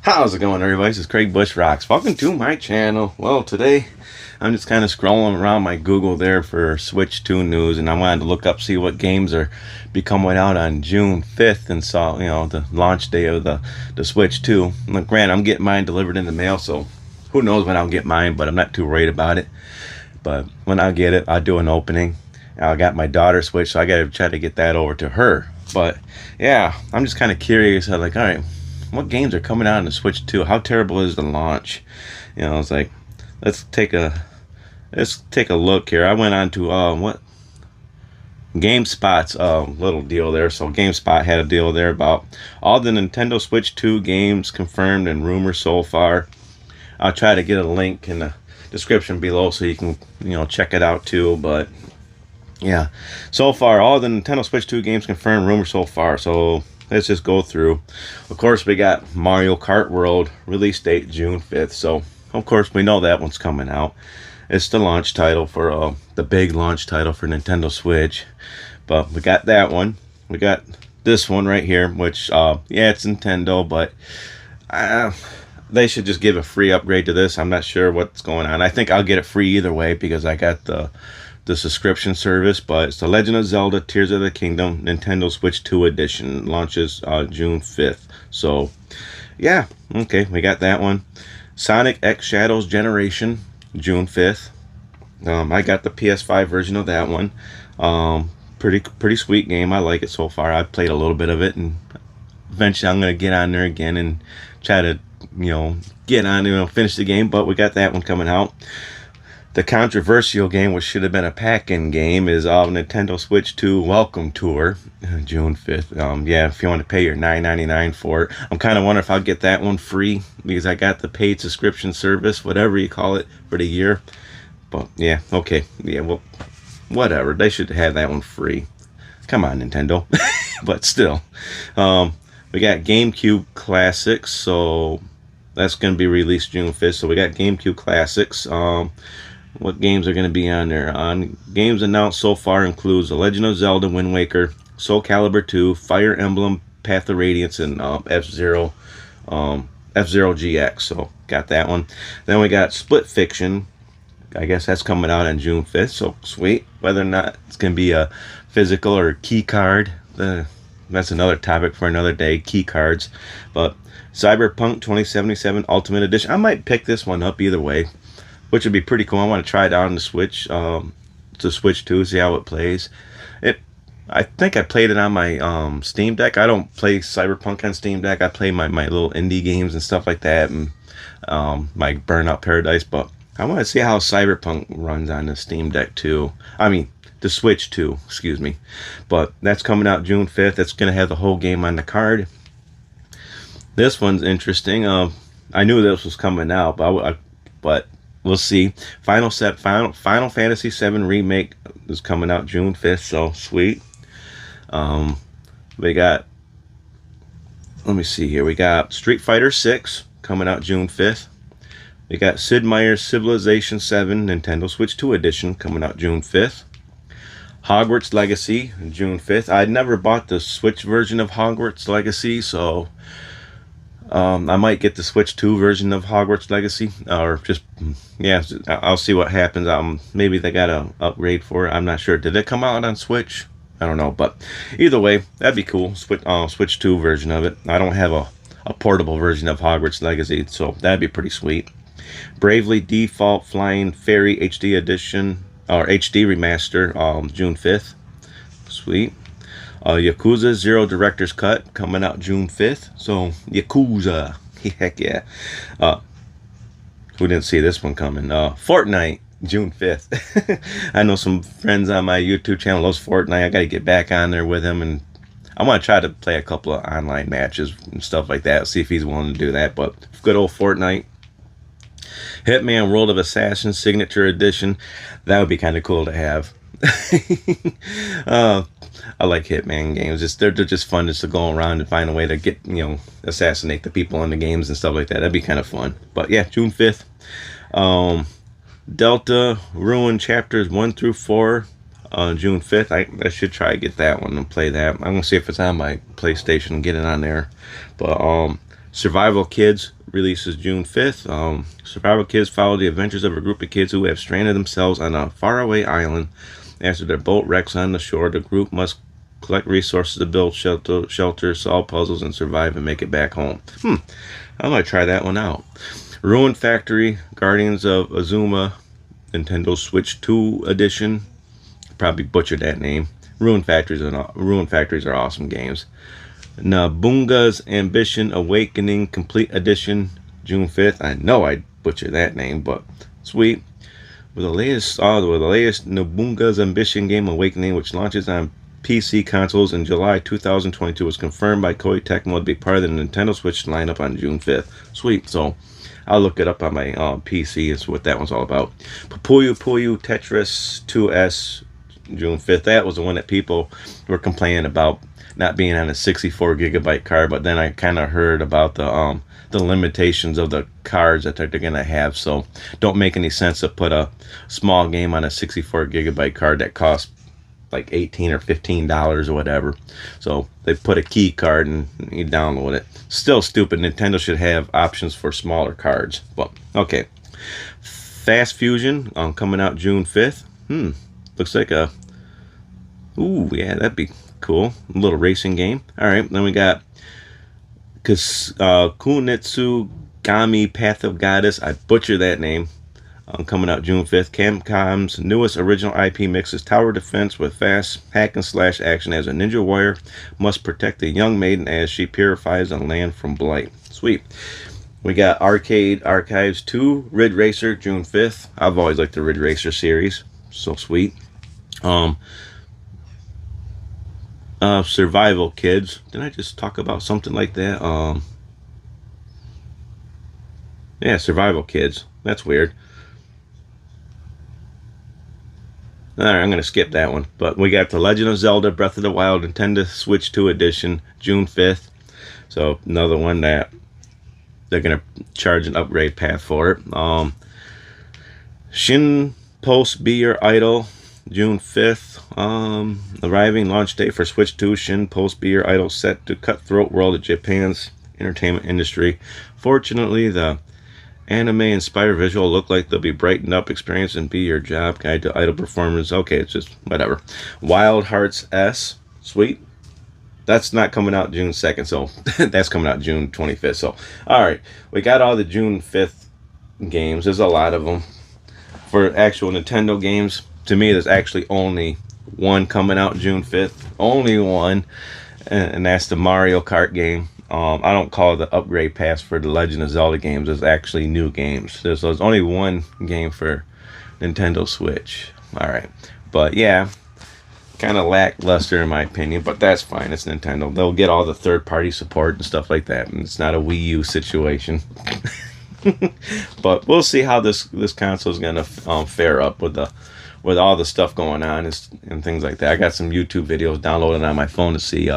How's it going, everybody? This is Craig Bush Rocks. Welcome to my channel. Well, today I'm just kind of scrolling around my Google there for Switch 2 news, and I wanted to look up, see what games are be coming out on June 5th, and saw, the launch day of the Switch 2. Look, granted, I'm getting mine delivered in the mail, so who knows when I'll get mine, but I'm not too worried about it. But when I get it, I'll do an opening. I got my daughter's Switch, so I got to try to get that over to her. But yeah, I'm just kind of curious. I'm like, all right, what games are coming out on the Switch 2? How terrible is the launch? It's like, let's take a look here. I went on to what GameSpot's little deal there. So GameSpot had a deal there about all the Nintendo Switch 2 games confirmed and rumors so far. I'll try to get a link in the description below so you can check it out too. But yeah, so far all the Nintendo Switch 2 games confirmed, rumors so far. So let's just go through. Of course, we got Mario Kart World, release date June 5th. So of course we know that one's coming out. It's the launch title for the big launch title for Nintendo Switch. But we got that one. We got this one right here, which yeah, it's Nintendo, but they should just give a free upgrade to this. I'm not sure what's going on. I think I'll get it free either way because I got the subscription service. But it's The Legend of Zelda Tears of the Kingdom Nintendo Switch 2 edition, launches June 5th. So yeah, okay, we got that one. Sonic X Shadows Generation, June 5th. I got the PS5 version of that one. Pretty sweet game. I like it so far. I've played a little bit of it, and eventually I'm going to get on there again and try to get on finish the game. But we got that one coming out. The controversial game, which should have been a pack-in game, is Nintendo Switch 2 Welcome Tour, June 5th. Yeah, if you want to pay your $9.99 for it. I'm kind of wondering if I'll get that one free because I got the paid subscription service, whatever you call it, for the year. But yeah, okay. Yeah, well, whatever. They should have that one free. Come on, Nintendo. But still. We got GameCube Classics, so that's going to be released June 5th. So we got GameCube Classics. What games are going to be on there? Games announced so far includes The Legend of Zelda Wind Waker, Soul Calibur 2, Fire Emblem Path of Radiance, and F-Zero GX. So got that one. Then we got Split Fiction. I guess that's coming out on June 5th. So sweet. Whether or not it's going to be a physical or key card, that's another topic for another day. Key cards. But Cyberpunk 2077 Ultimate Edition. I might pick this one up either way, which would be pretty cool. I want to try it out on the Switch, to Switch 2, see how it plays. I think I played it on my Steam Deck. I don't play Cyberpunk on Steam Deck. I play my little indie games and stuff like that, and my Burnout Paradise. But I want to see how Cyberpunk runs on the Steam Deck too. I mean, the Switch 2, excuse me. But that's coming out June 5th. It's going to have the whole game on the card. This one's interesting. I knew this was coming out, but we'll see. Final Fantasy VII Remake is coming out June 5th, so sweet. We got, let me see here. We got Street Fighter 6 coming out June 5th. We got Sid Meier's Civilization 7 Nintendo Switch 2 edition coming out June 5th. Hogwarts Legacy June 5th. I'd never bought the Switch version of Hogwarts Legacy, so I might get the Switch 2 version of Hogwarts Legacy, or just, yeah, I'll see what happens. Maybe they got a upgrade for it. I'm not sure. Did it come out on Switch? I don't know, but either way, that'd be cool. Switch 2 version of it. I don't have a portable version of Hogwarts Legacy, so that'd be pretty sweet. Bravely Default Flying Fairy HD Edition, or HD Remaster, June 5th. Sweet. Yakuza 0 Director's Cut coming out June 5th. So Yakuza, heck yeah. Who didn't see this one coming? Fortnite June 5th. I know some friends on my YouTube channel loves Fortnite. I got to get back on there with him, and I want to try to play a couple of online matches and stuff like that. See if he's willing to do that. But good old Fortnite. Hitman World of Assassins Signature Edition. That would be kind of cool to have. I like Hitman games. They're just fun just to go around and find a way to get, assassinate the people in the games and stuff like that. That'd be kind of fun. But yeah, June 5th. Delta Ruin Chapters 1 through 4 on June 5th. I should try to get that one and play that. I'm going to see if it's on my PlayStation and get it on there. But Survival Kids releases June 5th. Survival Kids follow the adventures of a group of kids who have stranded themselves on a faraway island. After their boat wrecks on the shore, the group must collect resources to build shelter, solve puzzles, and survive and make it back home. I might try that one out. Ruin Factory, Guardians of Azuma, Nintendo Switch 2 edition. Probably butchered that name. Ruin Factories are awesome games. Nabunga's Ambition Awakening Complete Edition, June 5th. I know I butchered that name, but sweet. With the latest Nabunga's Ambition game Awakening, which launches on PC consoles in July 2022, was confirmed by Koei Tecmo to be part of the Nintendo Switch lineup on June 5th. Sweet. So I'll look it up on my PC. It's what that one's all about. Puyo Puyo Tetris 2S, June 5th. That was the one that people were complaining about not being on a 64 gigabyte card, but then I kind of heard about the limitations of the cards that they're going to have, so don't make any sense to put a small game on a 64 gigabyte card that costs like $18 or $15 or whatever. So they put a key card and you download it. Still stupid. Nintendo should have options for smaller cards. Well, okay. Fast Fusion coming out June 5th. Looks like a... Ooh, yeah, that'd be cool. A little racing game. Alright, then we got Kunitsu Gami Path of Goddess. I butchered that name. Coming out June 5th. Capcom's newest original IP mixes tower defense with fast hack and slash action as a ninja warrior must protect the young maiden as she purifies the land from blight. Sweet. We got Arcade Archives 2 Ridge Racer, June 5th. I've always liked the Ridge Racer series. So sweet. Survival Kids. Did I just talk about something like that? Yeah, Survival Kids. That's weird. Alright, I'm going to skip that one. But we got The Legend of Zelda Breath of the Wild Nintendo Switch 2 Edition, June 5th. So, another one that they're going to charge an upgrade path for it. Shin Post Be Your Idol, June 5th. Arriving launch date for Switch 2. Shin Post Be Your Idol set to cutthroat world of Japan's entertainment industry. Fortunately, the anime-inspired visual look like they'll be brightened up experience and be your job guide to idol performance. Okay, it's just whatever. Wild Hearts S, sweet. That's not coming out June 2nd, so that's coming out June 25th. So, alright, we got all the June 5th games. There's a lot of them. For actual Nintendo games, to me, there's actually only one coming out June 5th. Only one, and that's the Mario Kart game. I don't call it the upgrade pass for the Legend of Zelda games. There's actually new games. There's only one game for Nintendo Switch. Alright. But yeah, kind of lackluster in my opinion, but that's fine. It's Nintendo. They'll get all the third-party support and stuff like that. And it's not a Wii U situation. But we'll see how this console is going to fare up with all the stuff going on and things like that. I got some YouTube videos downloaded on my phone to see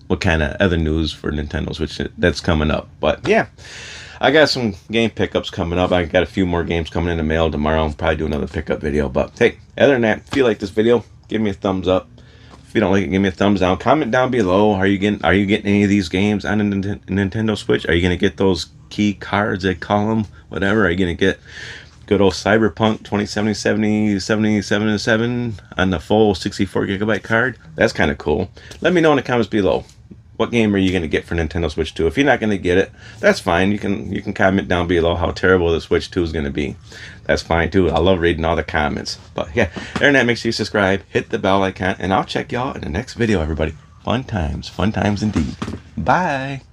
what kind of other news for Nintendo Switch that's coming up. But yeah, I got some game pickups coming up. I got a few more games coming in the mail tomorrow. I'll probably do another pickup video. But hey, other than that, if you like this video, give me a thumbs up. If you don't like it, give me a thumbs down. Comment down below. Are you getting any of these games on a Nintendo Switch? Are you gonna get those key cards, they call them, whatever? Are you gonna get good old Cyberpunk 2077 on the full 64 gigabyte card? That's kind of cool. Let me know in the comments below. What game are you going to get for Nintendo Switch 2? If you're not going to get it, that's fine. You can comment down below how terrible the Switch 2 is going to be. That's fine too. I love reading all the comments. But yeah, other than that, make sure you subscribe, hit the bell icon, and I'll check y'all in the next video, everybody. Fun times indeed. Bye.